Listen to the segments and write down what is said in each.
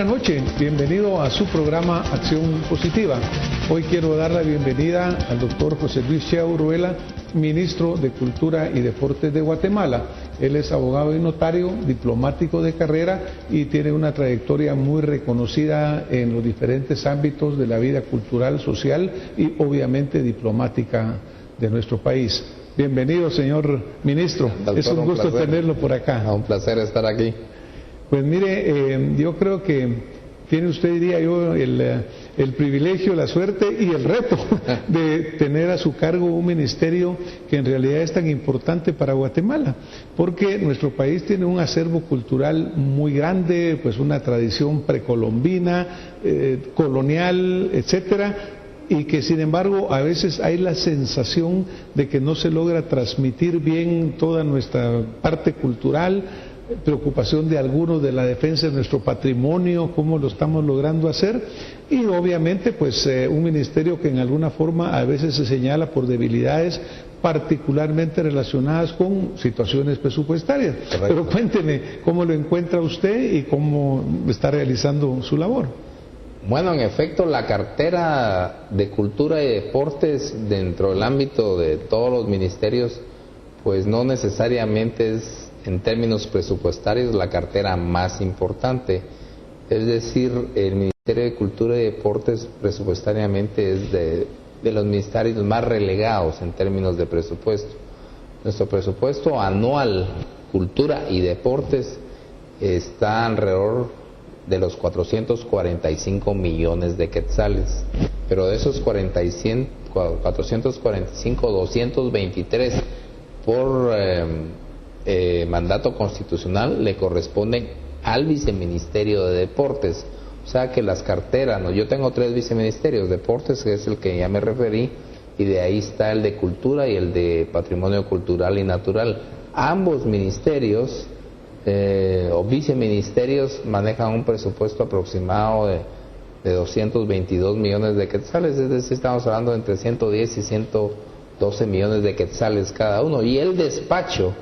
buena noche, bienvenido a su programa Acción Positiva. Hoy quiero dar la bienvenida al doctor José Luis Chea Uruela, ministro de Cultura y Deportes de Guatemala. Él es abogado y notario, diplomático de carrera y tiene una trayectoria muy reconocida en los diferentes ámbitos de la vida cultural, social y obviamente diplomática de nuestro país. Bienvenido, señor ministro. Doctor, es un gusto tenerlo por acá. Un placer estar aquí. Pues mire, yo creo que tiene usted, diría yo, el privilegio, la suerte y el reto de tener a su cargo un ministerio que en realidad es tan importante para Guatemala, porque nuestro país tiene un acervo cultural muy grande, pues una tradición precolombina, colonial, etcétera, y que sin embargo a veces hay la sensación de que no se logra transmitir bien toda nuestra parte cultural, preocupación de algunos de la defensa de nuestro patrimonio, cómo lo estamos logrando hacer, y obviamente pues un ministerio que en alguna forma a veces se señala por debilidades particularmente relacionadas con situaciones presupuestarias. Correcto. Pero cuénteme cómo lo encuentra usted y cómo está realizando su labor. Bueno, en efecto, la cartera de Cultura y Deportes dentro del ámbito de todos los ministerios, pues no necesariamente es, en términos presupuestarios, la cartera más importante. Es decir, el Ministerio de Cultura y Deportes presupuestariamente es de los ministerios más relegados en términos de presupuesto. Nuestro presupuesto anual, Cultura y Deportes, está alrededor de los 445 millones de quetzales, pero de esos 445, 223 por mandato constitucional le corresponden al viceministerio de Deportes. O sea que las carteras, yo tengo 3 viceministerios: Deportes, que es el que ya me referí, y de ahí está el de Cultura y el de Patrimonio Cultural y Natural. Ambos ministerios o viceministerios manejan un presupuesto aproximado de 222 millones de quetzales, es decir, estamos hablando de entre 110 y 112 millones de quetzales cada uno, y el despacho,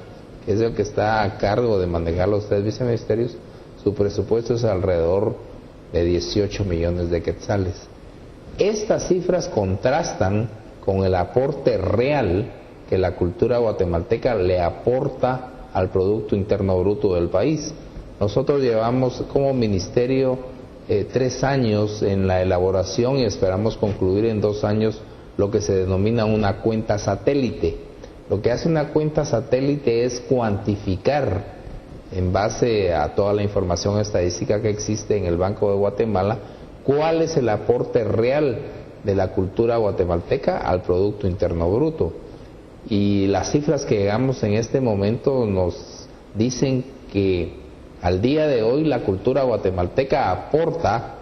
que es el que está a cargo de manejar los 3 viceministerios, su presupuesto es alrededor de 18 millones de quetzales. Estas cifras contrastan con el aporte real que la cultura guatemalteca le aporta al Producto Interno Bruto del país. Nosotros llevamos como ministerio 3 años en la elaboración y esperamos concluir en 2 años lo que se denomina una cuenta satélite. Lo que hace una cuenta satélite es cuantificar, en base a toda la información estadística que existe en el Banco de Guatemala, cuál es el aporte real de la cultura guatemalteca al Producto Interno Bruto. Y las cifras que llegamos en este momento nos dicen que al día de hoy la cultura guatemalteca aporta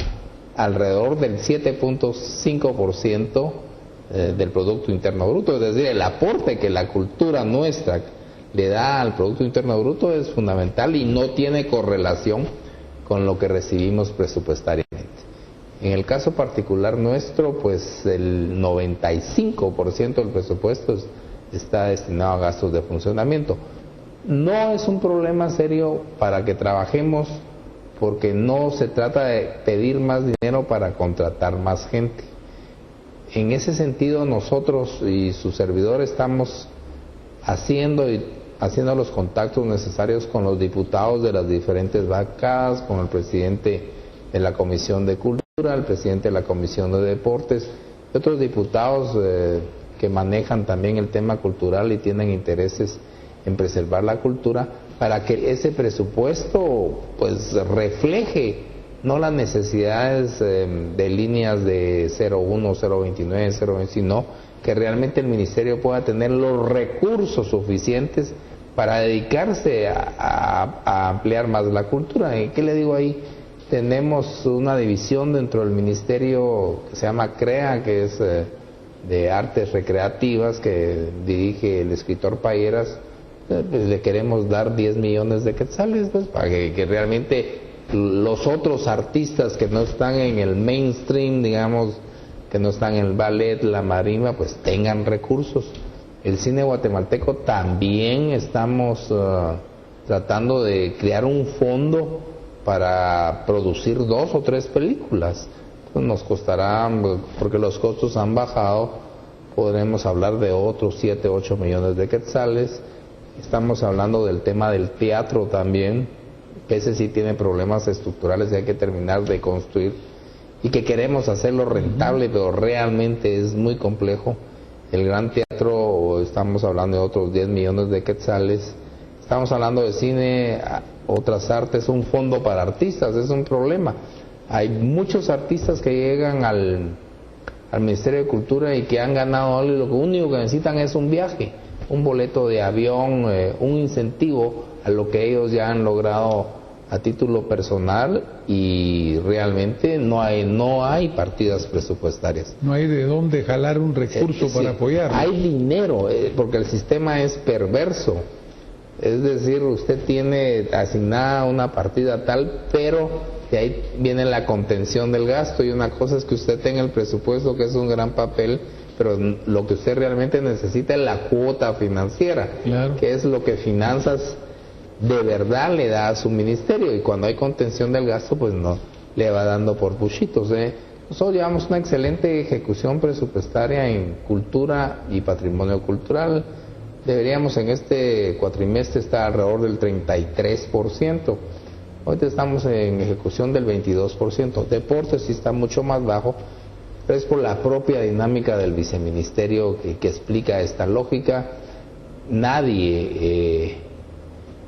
alrededor del 7.5% del Producto Interno Bruto, es decir, el aporte que la cultura nuestra le da al Producto Interno Bruto es fundamental y no tiene correlación con lo que recibimos presupuestariamente. En el caso particular nuestro, pues el 95% del presupuesto está destinado a gastos de funcionamiento. No es un problema serio para que trabajemos, porque no se trata de pedir más dinero para contratar más gente. En ese sentido, nosotros y su servidor estamos haciendo los contactos necesarios con los diputados de las diferentes bancadas, con el presidente de la Comisión de Cultura, el presidente de la Comisión de Deportes y otros diputados que manejan también el tema cultural y tienen intereses en preservar la cultura, para que ese presupuesto pues refleje no las necesidades de líneas de 01, 029, 020, sino que realmente el ministerio pueda tener los recursos suficientes para dedicarse a ampliar más la cultura. ¿Y qué le digo ahí? Tenemos una división dentro del ministerio que se llama CREA, que es de artes recreativas, que dirige el escritor Payeras. Pues le queremos dar 10 millones de quetzales, pues, para que realmente los otros artistas que no están en el mainstream, digamos, que no están en el ballet, la marimba, pues tengan recursos. El cine guatemalteco también estamos tratando de crear un fondo para producir 2 o 3 películas. Pues nos costará, porque los costos han bajado, podremos hablar de otros 7, 8 millones de quetzales. Estamos hablando del tema del teatro también, que ese sí tiene problemas estructurales y hay que terminar de construir, y que queremos hacerlo rentable, pero realmente es muy complejo. El Gran Teatro, estamos hablando de otros 10 millones de quetzales. Estamos hablando de cine, otras artes, un fondo para artistas, es un problema. Hay muchos artistas que llegan al Ministerio de Cultura y que han ganado algo, y lo único que necesitan es un viaje, un boleto de avión, un incentivo a lo que ellos ya han logrado a título personal, y realmente no hay partidas presupuestarias. No hay de dónde jalar un recurso para apoyar. Hay dinero, porque el sistema es perverso. Es decir, usted tiene asignada una partida tal, pero de ahí viene la contención del gasto, y una cosa es que usted tenga el presupuesto, que es un gran papel, pero lo que usted realmente necesita es la cuota financiera, claro, que es lo que Finanzas de verdad le da a su ministerio, y cuando hay contención del gasto, pues no le va dando por puchitos. Nosotros llevamos una excelente ejecución presupuestaria en cultura y patrimonio cultural. Deberíamos en este cuatrimestre estar alrededor del 33%. Ahorita estamos en ejecución del 22%. Deportes sí está mucho más bajo, pero es por la propia dinámica del viceministerio que explica esta lógica. Nadie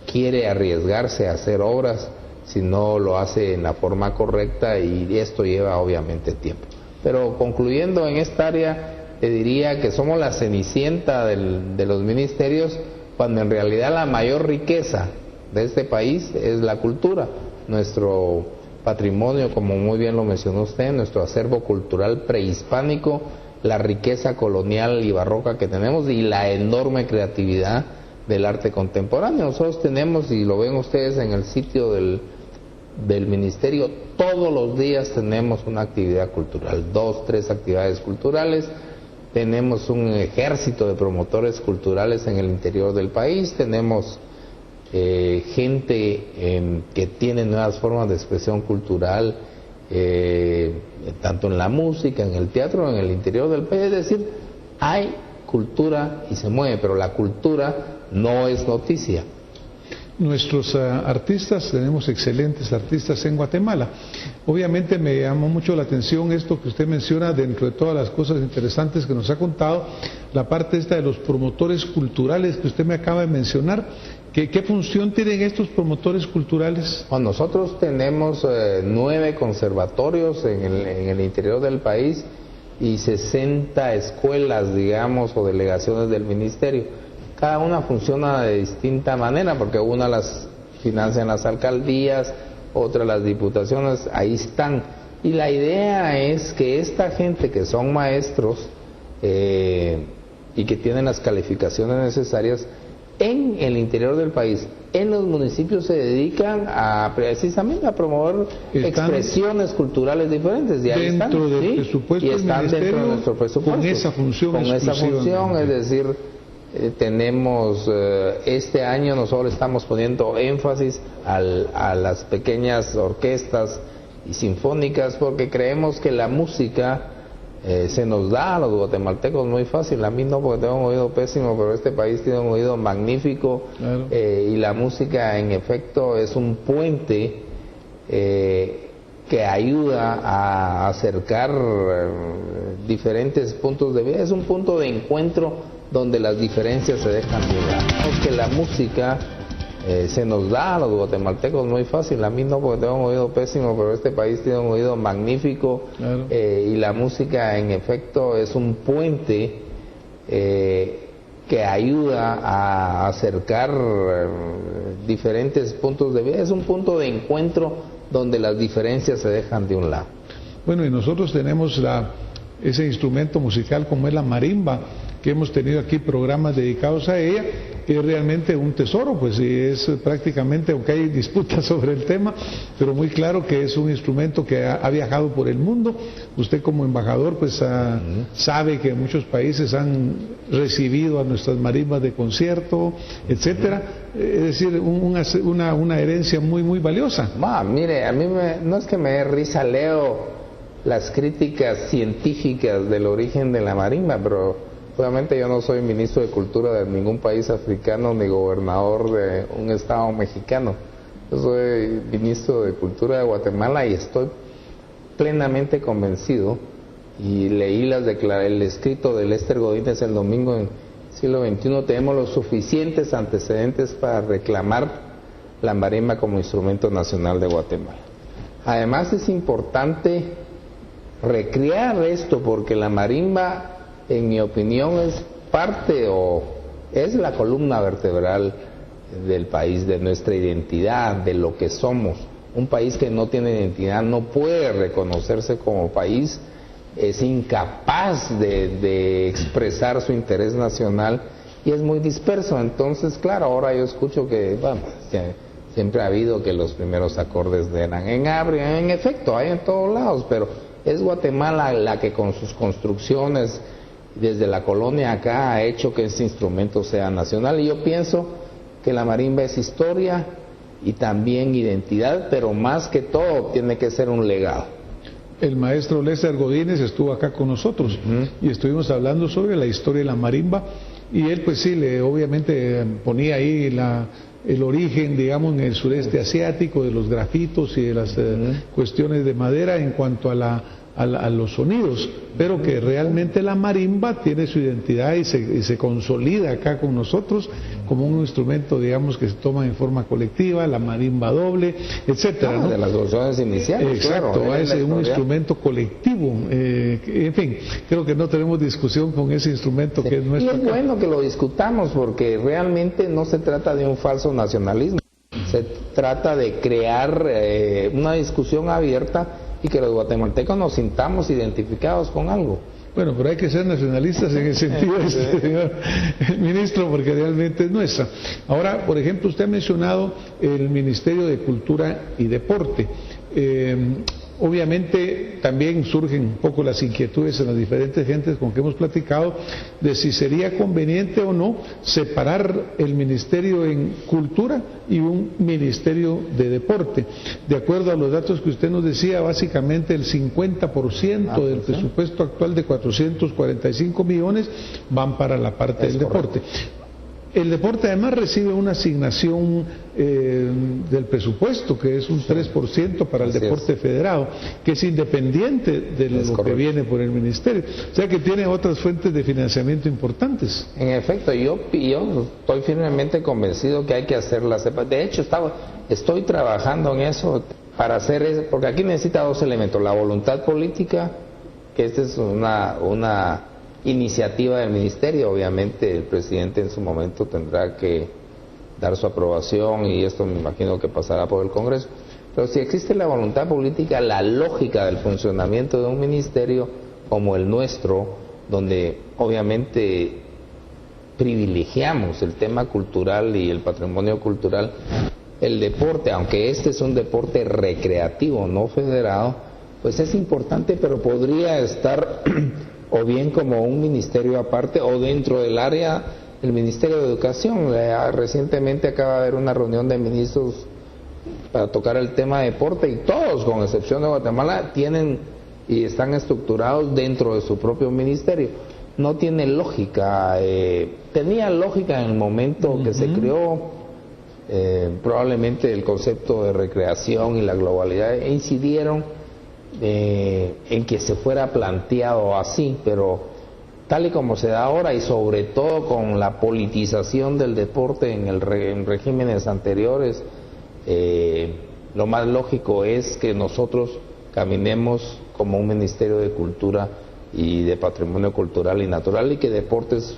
quiere arriesgarse a hacer obras si no lo hace en la forma correcta, y esto lleva obviamente tiempo. Pero concluyendo en esta área, te diría que somos la cenicienta de los ministerios, cuando en realidad la mayor riqueza de este país es la cultura, nuestro patrimonio, como muy bien lo mencionó usted, nuestro acervo cultural prehispánico, la riqueza colonial y barroca que tenemos, y la enorme creatividad del arte contemporáneo. Nosotros tenemos, y lo ven ustedes en el sitio del ministerio, todos los días tenemos una actividad cultural, 2, 3 actividades culturales. Tenemos un ejército de promotores culturales en el interior del país, tenemos gente que tiene nuevas formas de expresión cultural, tanto en la música, en el teatro, en el interior del país. Es decir, hay cultura y se mueve, pero la cultura no es noticia. Nuestros artistas, tenemos excelentes artistas en Guatemala. Obviamente me llamó mucho la atención esto que usted menciona, dentro de todas las cosas interesantes que nos ha contado, la parte esta de los promotores culturales que usted me acaba de mencionar. ¿Qué función tienen estos promotores culturales? Bueno, nosotros tenemos 9 conservatorios en el interior del país y 60 escuelas, digamos, o delegaciones del ministerio. Cada una funciona de distinta manera, porque una las financian las alcaldías, otra las diputaciones, ahí están. Y la idea es que esta gente que son maestros y que tienen las calificaciones necesarias en el interior del país, en los municipios, se dedican precisamente a promover expresiones culturales diferentes. Y ahí están, del presupuesto y están del dentro de nuestro presupuesto. Con esa función es decir, tenemos este año nosotros estamos poniendo énfasis a las pequeñas orquestas y sinfónicas, porque creemos que la música se nos da a los guatemaltecos muy fácil. A mí no, porque tengo un oído pésimo, pero este país tiene un oído magnífico. Claro. Y la música en efecto es un puente que ayuda a acercar diferentes puntos de vista. Es un punto de encuentro donde las diferencias se dejan llegar. Que la música se nos da a los guatemaltecos muy fácil. A mí no, porque tengo un oído pésimo, pero este país tiene un oído magnífico. Claro. Y la música en efecto es un puente que ayuda a acercar diferentes puntos de vista. Es un punto de encuentro donde las diferencias se dejan de un lado. Bueno, y nosotros tenemos ese instrumento musical como es la marimba, que hemos tenido aquí programas dedicados a ella, es realmente un tesoro, pues, y es prácticamente, aunque hay disputas sobre el tema, pero muy claro que es un instrumento que ha viajado por el mundo. Usted como embajador, pues, sabe que muchos países han recibido a nuestras marimbas de concierto, etcétera, es decir, una herencia muy, muy valiosa. Mire, a mí no es que me dé risa, leo las críticas científicas del origen de la marimba, pero obviamente yo no soy ministro de Cultura de ningún país africano ni gobernador de un estado mexicano. Yo soy ministro de Cultura de Guatemala y estoy plenamente convencido, y leí el escrito de Lester Godínez el domingo en Siglo XXI, tenemos los suficientes antecedentes para reclamar la marimba como instrumento nacional de Guatemala. Además es importante recrear esto, porque la marimba, en mi opinión, es parte o es la columna vertebral del país, de nuestra identidad, de lo que somos. Un país que no tiene identidad no puede reconocerse como país, es incapaz de expresar su interés nacional y es muy disperso. Entonces, claro, ahora yo escucho que siempre ha habido que los primeros acordes eran en abria, en efecto, hay en todos lados, pero es Guatemala la que con sus construcciones desde la colonia acá ha hecho que ese instrumento sea nacional, y yo pienso que la marimba es historia y también identidad, pero más que todo tiene que ser un legado. El maestro Lester Godínez estuvo acá con nosotros y estuvimos hablando sobre la historia de la marimba, y él pues sí, obviamente ponía ahí el origen, digamos, en el sureste asiático, de los grafitos y de las cuestiones de madera en cuanto a los sonidos, pero que realmente la marimba tiene su identidad y se consolida acá con nosotros como un instrumento, digamos, que se toma en forma colectiva, la marimba doble, etcétera, ¿no? De las versiones iniciales. Exacto, claro, es un instrumento colectivo. En fin, creo que no tenemos discusión con ese instrumento que es nuestro. Y es bueno que lo discutamos, porque realmente no se trata de un falso nacionalismo, se trata de crear una discusión abierta y que los guatemaltecos nos sintamos identificados con algo. Bueno, pero hay que ser nacionalistas en el sentido señor ministro, porque realmente es nuestra. Ahora, por ejemplo, usted ha mencionado el Ministerio de Cultura y Deporte. Obviamente también surgen un poco las inquietudes en las diferentes gentes con que hemos platicado de si sería conveniente o no separar el Ministerio en Cultura y un Ministerio de Deporte. De acuerdo a los datos que usted nos decía, básicamente el 50% del presupuesto actual de 445 millones van para la parte del deporte. El deporte además recibe una asignación del presupuesto, que es un 3% para el deporte federado, que es independiente de lo que viene por el ministerio. O sea que tiene otras fuentes de financiamiento importantes. En efecto, yo estoy firmemente convencido que hay que hacer la separación. De hecho, estoy trabajando en eso para hacer eso, porque aquí necesita dos elementos: la voluntad política, que esta es una iniciativa del ministerio. Obviamente el presidente en su momento tendrá que dar su aprobación y esto me imagino que pasará por el Congreso, pero si existe la voluntad política, la lógica del funcionamiento de un ministerio como el nuestro, donde obviamente privilegiamos el tema cultural y el patrimonio cultural, el deporte, aunque este es un deporte recreativo no federado, pues es importante, pero podría estar o bien como un ministerio aparte o dentro del área del Ministerio de Educación. Recientemente acaba de haber una reunión de ministros para tocar el tema de deporte, y todos, con excepción de Guatemala, tienen y están estructurados dentro de su propio ministerio. No tiene lógica, tenía lógica en el momento que se creó, probablemente el concepto de recreación y la globalidad incidieron en que se fuera planteado así, pero tal y como se da ahora, y sobre todo con la politización del deporte en regímenes anteriores, lo más lógico es que nosotros caminemos como un Ministerio de Cultura y de Patrimonio Cultural y Natural, y que Deportes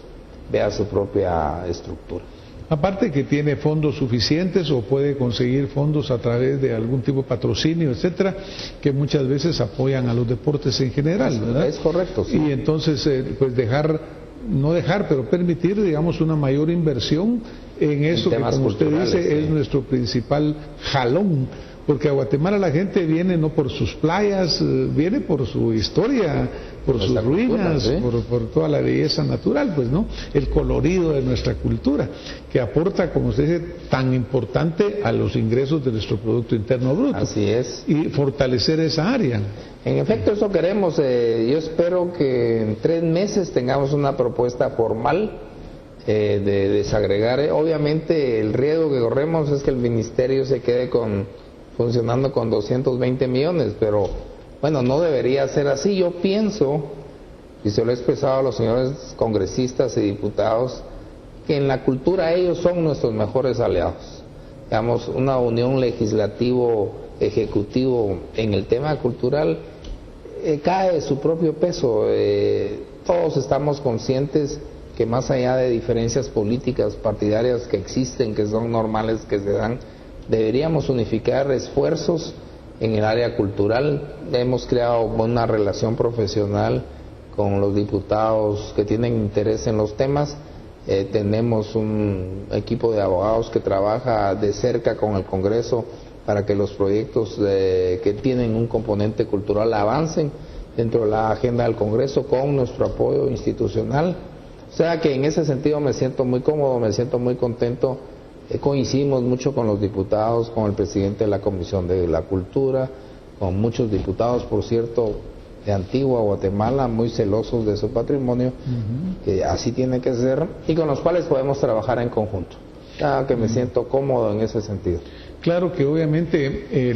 vea su propia estructura. Aparte que tiene fondos suficientes o puede conseguir fondos a través de algún tipo de patrocinio, etcétera, que muchas veces apoyan a los deportes en general, ¿verdad? Es correcto, sí. Y entonces, pues dejar no dejar, pero permitir, digamos, una mayor inversión en eso que, como usted dice, sí, es nuestro principal jalón. Porque a Guatemala la gente viene no por sus playas, viene por su historia, por sus ruinas, ¿sí? por toda la belleza natural, pues, ¿no? El colorido de nuestra cultura, que aporta, como usted dice, tan importante a los ingresos de nuestro Producto Interno Bruto. Así es. Y fortalecer esa área. En efecto, eso queremos. Yo espero que en 3 meses tengamos una propuesta formal de desagregar. Obviamente, el riesgo que corremos es que el ministerio se quede funcionando con 220 millones, pero bueno, no debería ser así. Yo pienso, y se lo he expresado a los señores congresistas y diputados, que en la cultura ellos son nuestros mejores aliados. Digamos, una unión legislativo-ejecutivo en el tema cultural cae de su propio peso. Todos estamos conscientes que más allá de diferencias políticas partidarias que existen, que son normales, que se dan, deberíamos unificar esfuerzos en el área cultural. Hemos creado una relación profesional con los diputados que tienen interés en los temas. Tenemos un equipo de abogados que trabaja de cerca con el Congreso para que los proyectos que tienen un componente cultural avancen dentro de la agenda del Congreso con nuestro apoyo institucional. O sea que en ese sentido me siento muy cómodo, me siento muy contento. Coincidimos mucho con los diputados, con el presidente de la Comisión de la Cultura, con muchos diputados, por cierto, de Antigua, Guatemala, muy celosos de su patrimonio, que así tiene que ser, y con los cuales podemos trabajar en conjunto. Ya que me siento cómodo en ese sentido. Claro que obviamente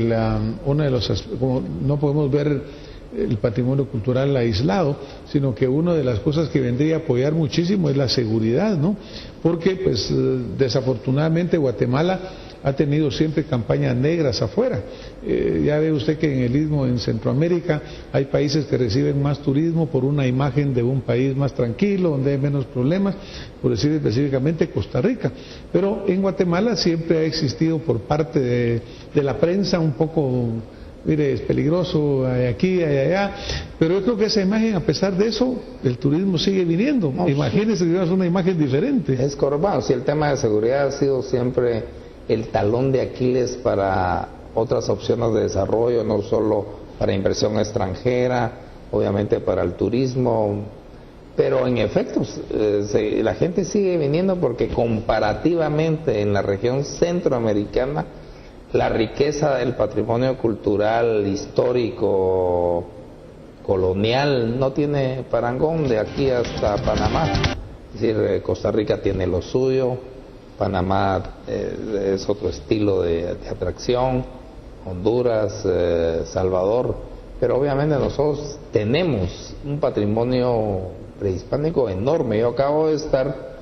una de los, como no podemos ver el patrimonio cultural aislado, sino que una de las cosas que vendría a apoyar muchísimo es la seguridad, ¿no? Porque pues desafortunadamente Guatemala ha tenido siempre campañas negras afuera. Ya ve usted que en el Istmo, en Centroamérica, hay países que reciben más turismo por una imagen de un país más tranquilo, donde hay menos problemas, por decir específicamente Costa Rica. Pero en Guatemala siempre ha existido por parte de la prensa un poco, mire, es peligroso, hay aquí, hay allá, pero yo creo que esa imagen, a pesar de eso, el turismo sigue viniendo. No, imagínense que es una imagen diferente. Es correcto, si el tema de seguridad ha sido siempre el talón de Aquiles para otras opciones de desarrollo, no solo para inversión extranjera, obviamente para el turismo, pero en efecto la gente sigue viniendo porque comparativamente en la región centroamericana la riqueza del patrimonio cultural, histórico, colonial, no tiene parangón de aquí hasta Panamá. Es decir, Costa Rica tiene lo suyo, Panamá es otro estilo de atracción, Honduras, Salvador, pero obviamente nosotros tenemos un patrimonio prehispánico enorme. Yo acabo de estar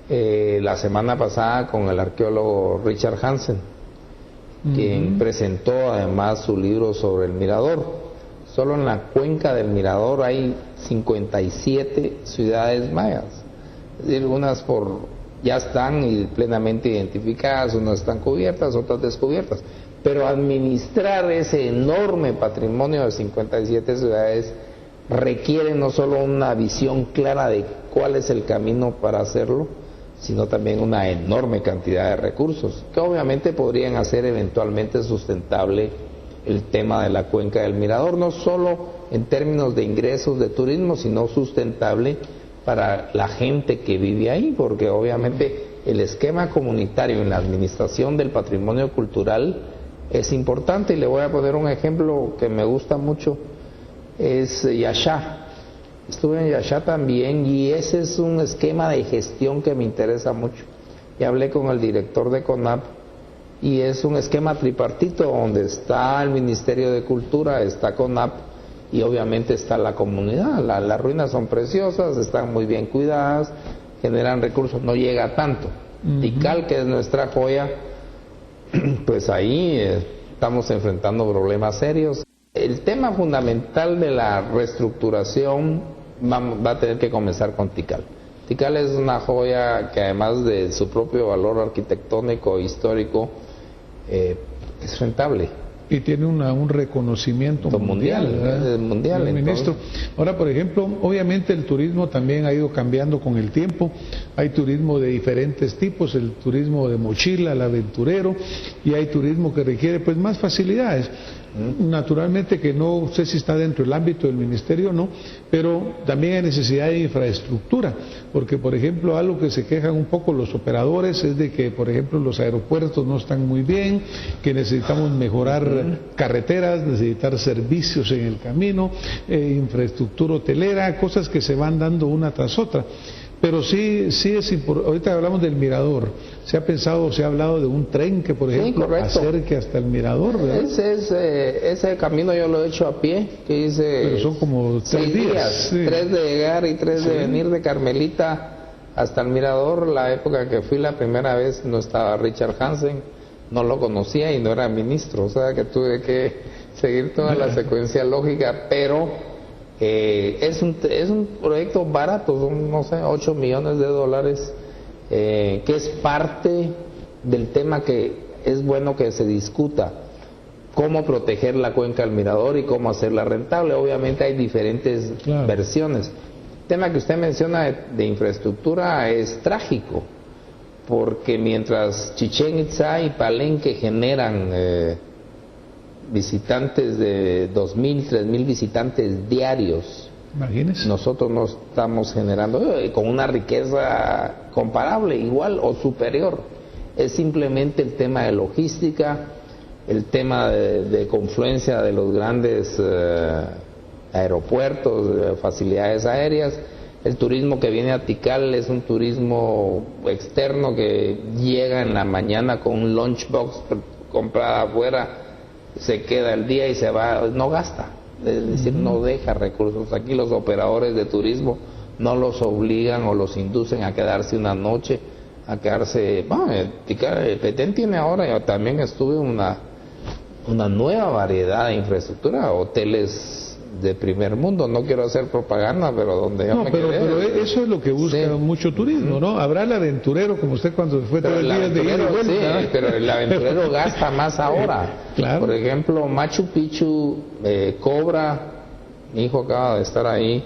la semana pasada con el arqueólogo Richard Hansen, quien presentó además su libro sobre el Mirador. Solo en la cuenca del Mirador hay 57 ciudades mayas, es decir, unas ya están plenamente identificadas, unas están cubiertas, otras descubiertas, pero administrar ese enorme patrimonio de 57 ciudades requiere no solo una visión clara de cuál es el camino para hacerlo, sino también una enorme cantidad de recursos, que obviamente podrían hacer eventualmente sustentable el tema de la cuenca del Mirador, no solo en términos de ingresos de turismo, sino sustentable para la gente que vive ahí, porque obviamente el esquema comunitario en la administración del patrimonio cultural es importante. Y le voy a poner un ejemplo que me gusta mucho, es Yaxá. Estuve en Yaxá también y ese es un esquema de gestión que me interesa mucho. Y hablé con el director de CONAP y es un esquema tripartito donde está el Ministerio de Cultura, está CONAP y obviamente está la comunidad. Las ruinas son preciosas, están muy bien cuidadas, generan recursos, no llega tanto. Tikal, que es nuestra joya, pues ahí estamos enfrentando problemas serios. El tema fundamental de la reestructuración va a tener que comenzar con Tikal. Tikal es una joya que además de su propio valor arquitectónico e histórico es rentable. y tiene un reconocimiento mundial, ministro. Ahora, por ejemplo, obviamente el turismo también ha ido cambiando con el tiempo. Hay turismo de diferentes tipos, el turismo de mochila, el aventurero, y hay turismo que requiere pues más facilidades. Naturalmente que no sé si está dentro del ámbito del ministerio o no, pero también hay necesidad de infraestructura, porque por ejemplo algo que se quejan un poco los operadores es de que por ejemplo los aeropuertos no están muy bien, que necesitamos mejorar carreteras, necesitar servicios en el camino, infraestructura hotelera, cosas que se van dando una tras otra. Pero sí es importante. Ahorita hablamos del mirador. Se ha hablado de un tren que, por ejemplo, acerque hasta el mirador, ¿verdad? Ese camino yo lo he hecho a pie, que hice. Pero son como 3 días. Sí. 3 de llegar y 3 de venir de Carmelita hasta el mirador. La época que fui la primera vez no estaba Richard Hansen, no lo conocía y no era ministro, o sea que tuve que seguir toda la secuencia lógica, pero es un proyecto barato, son, no sé, $8 millones, que es parte del tema que es bueno que se discuta, cómo proteger la cuenca del Mirador y cómo hacerla rentable. Obviamente hay diferentes versiones. El tema que usted menciona de infraestructura es trágico, porque mientras Chichén Itzá y Palenque generan visitantes de 2.000, 3.000 visitantes diarios. Imagínese. Nosotros no estamos generando con una riqueza comparable, igual o superior. Es simplemente el tema de logística, el tema de confluencia de los grandes aeropuertos, facilidades aéreas. El turismo que viene a Tikal es un turismo externo que llega en la mañana con un lunchbox comprada afuera, se queda el día y se va, no gasta, es decir, no deja recursos. Aquí los operadores de turismo no los obligan o los inducen a quedarse una noche, a quedarse. Bueno, Petén tiene ahora, yo también estuve una nueva variedad de infraestructura, hoteles de primer mundo. No quiero hacer propaganda, pero donde yo me quedé. Pero eso es lo que busca mucho turismo, ¿no? Habrá el aventurero, como usted cuando fue todo el día de ida y vuelta. Sí, pero el aventurero gasta más ahora. Claro. Por ejemplo, Machu Picchu cobra, mi hijo acaba de estar ahí,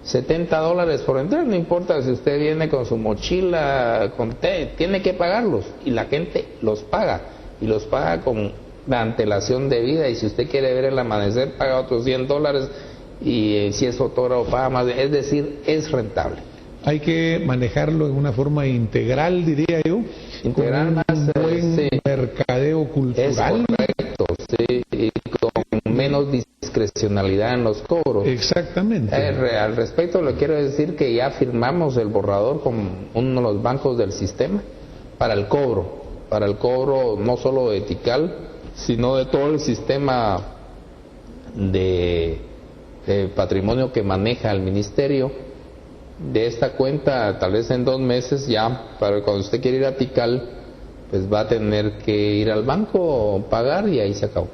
$70 por entrar. No importa si usted viene con su mochila, tiene que pagarlos. Y la gente los paga. Y los paga con la antelación de vida, y si usted quiere ver el amanecer paga otros $100, y si es fotógrafo paga más, es decir, es rentable. Hay que manejarlo en una forma integral, diría yo, integral, más buen mercadeo cultural. Es correcto, sí, y con menos discrecionalidad en los cobros. Exactamente. Al respecto le quiero decir que ya firmamos el borrador con uno de los bancos del sistema para el cobro no solo de Tikal, sino de todo el sistema de patrimonio que maneja el ministerio. De esta cuenta, tal vez en 2 meses ya, para cuando usted quiera ir a Tikal, pues va a tener que ir al banco, pagar, y ahí se acabó.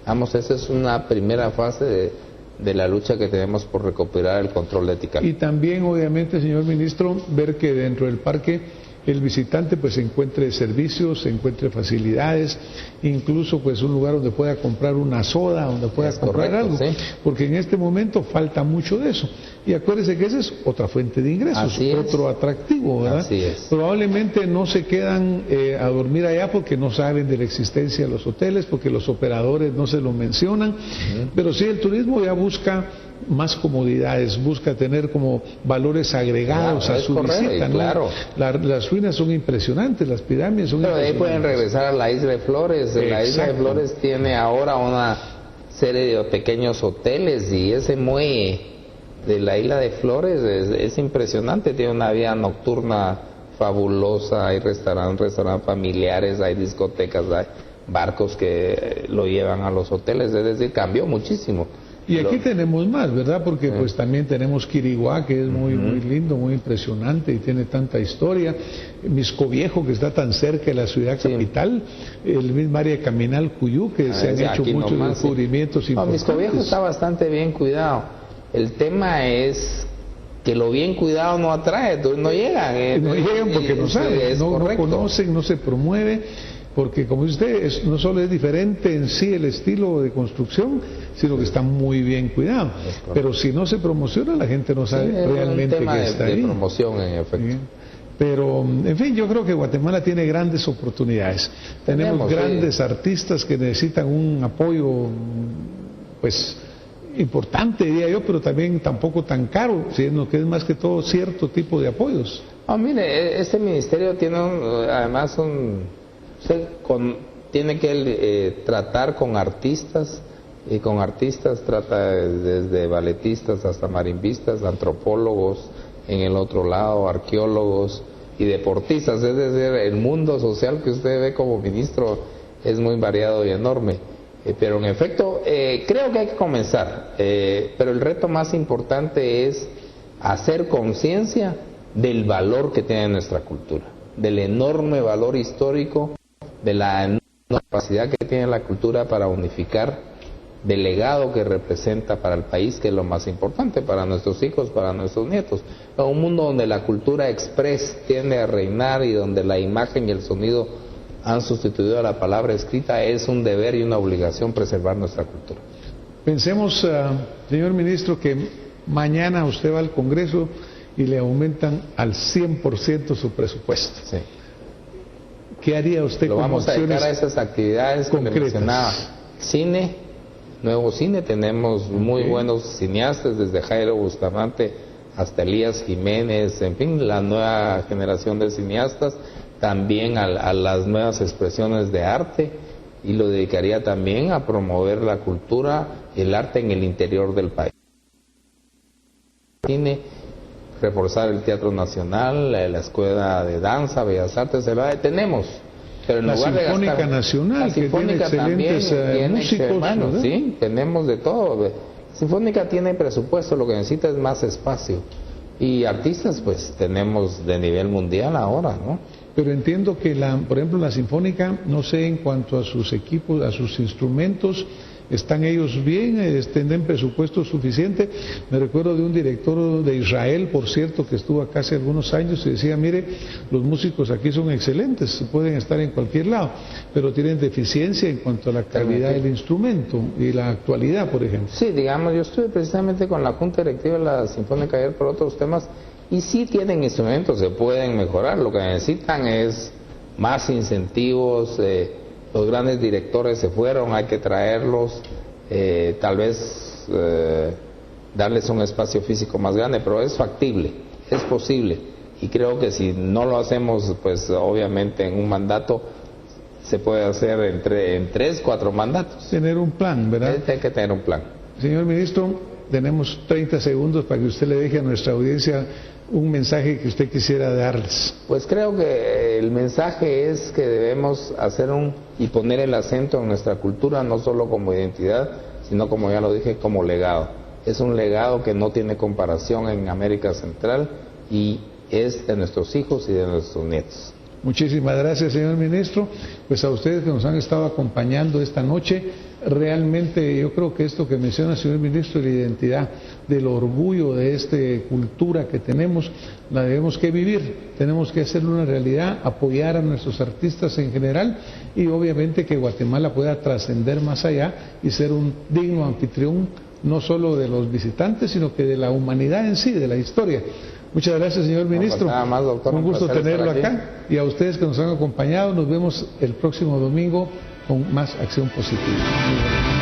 Vamos, esa es una primera fase de la lucha que tenemos por recuperar el control de Tikal. Y también, obviamente, señor ministro, ver que dentro del parque el visitante pues encuentre servicios, encuentre facilidades, incluso pues un lugar donde pueda comprar una soda, donde pueda comprar algo, sí. Porque en este momento falta mucho de eso. Y acuérdese que esa es otra fuente de ingresos, otro atractivo, ¿verdad? Así es. Probablemente no se quedan a dormir allá porque no saben de la existencia de los hoteles, porque los operadores no se lo mencionan, pero sí el turismo ya busca más comodidades, busca tener como valores agregados a su visita, ¿no? Claro. Las ruinas son impresionantes, las pirámides son impresionantes. Pero ahí pueden regresar a la Isla de Flores. La Isla de Flores tiene ahora una serie de pequeños hoteles, y ese muelle de la Isla de Flores es impresionante, tiene una vida nocturna fabulosa, hay restaurantes familiares, hay discotecas, hay barcos que lo llevan a los hoteles, es decir, cambió muchísimo. Y aquí tenemos más, ¿verdad? Porque pues también tenemos Quiriguá, que es muy lindo, muy impresionante y tiene tanta historia. Misco Viejo, que está tan cerca de la ciudad capital. El mismo área de Caminal Cuyú, que se han hecho muchos descubrimientos importantes. Misco Viejo está bastante bien cuidado. El tema es que lo bien cuidado no atrae, entonces no llegan. No llegan porque no saben, no conocen, no se promueve. porque como dice usted, no solo es diferente en sí el estilo de construcción, sino que está muy bien cuidado. Pero si no se promociona, la gente no sabe realmente qué está ahí. De promoción, en efecto. ¿Sí? Pero, en fin, yo creo que Guatemala tiene grandes oportunidades. Tenemos grandes artistas que necesitan un apoyo, pues, importante, diría yo, pero también tampoco tan caro, sino que es más que todo cierto tipo de apoyos. Mire, este ministerio tiene tiene que tratar con artistas, y con artistas trata desde balletistas hasta marimbistas, antropólogos, en el otro lado, arqueólogos y deportistas, es decir, el mundo social que usted ve como ministro es muy variado y enorme. Pero en efecto, creo que hay que comenzar, pero el reto más importante es hacer conciencia del valor que tiene nuestra cultura, del enorme valor histórico, de la enorme capacidad que tiene la cultura para unificar, del legado que representa para el país, que es lo más importante para nuestros hijos, para nuestros nietos. Un mundo donde la cultura express tiende a reinar y donde la imagen y el sonido han sustituido a la palabra escrita, es un deber y una obligación preservar nuestra cultura. Pensemos, señor ministro, que mañana usted va al Congreso y le aumentan al 100% su presupuesto. Sí. ¿Qué haría usted con acciones concretas? Lo vamos a dedicar a esas actividades que le mencionaba. Cine, nuevo cine, tenemos muy buenos cineastas, desde Jairo Bustamante hasta Elías Jiménez, en fin, la nueva generación de cineastas, también a las nuevas expresiones de arte, y lo dedicaría también a promover la cultura y el arte en el interior del país. Cine, reforzar el Teatro Nacional, la Escuela de Danza, Bellas Artes, tenemos. Pero en la lugar Sinfónica de Nacional, la Sinfónica que tiene excelentes músicos, ¿verdad? Sí, tenemos de todo. La Sinfónica tiene presupuesto, lo que necesita es más espacio. Y artistas, pues, tenemos de nivel mundial ahora, ¿no? Pero entiendo que, por ejemplo, la Sinfónica, no sé, en cuanto a sus equipos, a sus instrumentos, ¿están ellos bien? ¿Tienen presupuesto suficiente? Me recuerdo de un director de Israel, por cierto, que estuvo acá hace algunos años y decía, mire, los músicos aquí son excelentes, pueden estar en cualquier lado, pero tienen deficiencia en cuanto a la calidad del instrumento y la actualidad, por ejemplo. Sí, digamos, yo estuve precisamente con la Junta Directiva de la Sinfónica ayer por otros temas, y sí tienen instrumentos, se pueden mejorar, lo que necesitan es más incentivos. Los grandes directores se fueron, hay que traerlos, tal vez darles un espacio físico más grande, pero es factible, es posible, y creo que si no lo hacemos, pues obviamente en un mandato, se puede hacer en 3, 4 mandatos. Tener un plan, ¿verdad? Hay que tener un plan. Señor ministro, tenemos 30 segundos para que usted le deje a nuestra audiencia un mensaje que usted quisiera darles. Pues creo que el mensaje es que debemos hacer y poner el acento en nuestra cultura, no solo como identidad, sino, como ya lo dije, como legado. Es un legado que no tiene comparación en América Central y es de nuestros hijos y de nuestros nietos. Muchísimas gracias, señor ministro. Pues a ustedes que nos han estado acompañando esta noche, realmente yo creo que esto que menciona el señor ministro de la identidad, del orgullo de esta cultura que tenemos, la debemos que vivir, tenemos que hacerlo una realidad, apoyar a nuestros artistas en general y obviamente que Guatemala pueda trascender más allá y ser un digno anfitrión no solo de los visitantes, sino que de la humanidad en sí, de la historia. Muchas gracias, señor ministro. Nada más, doctor, un gusto tenerlo acá. Y a ustedes que nos han acompañado, nos vemos el próximo domingo con más Acción Positiva.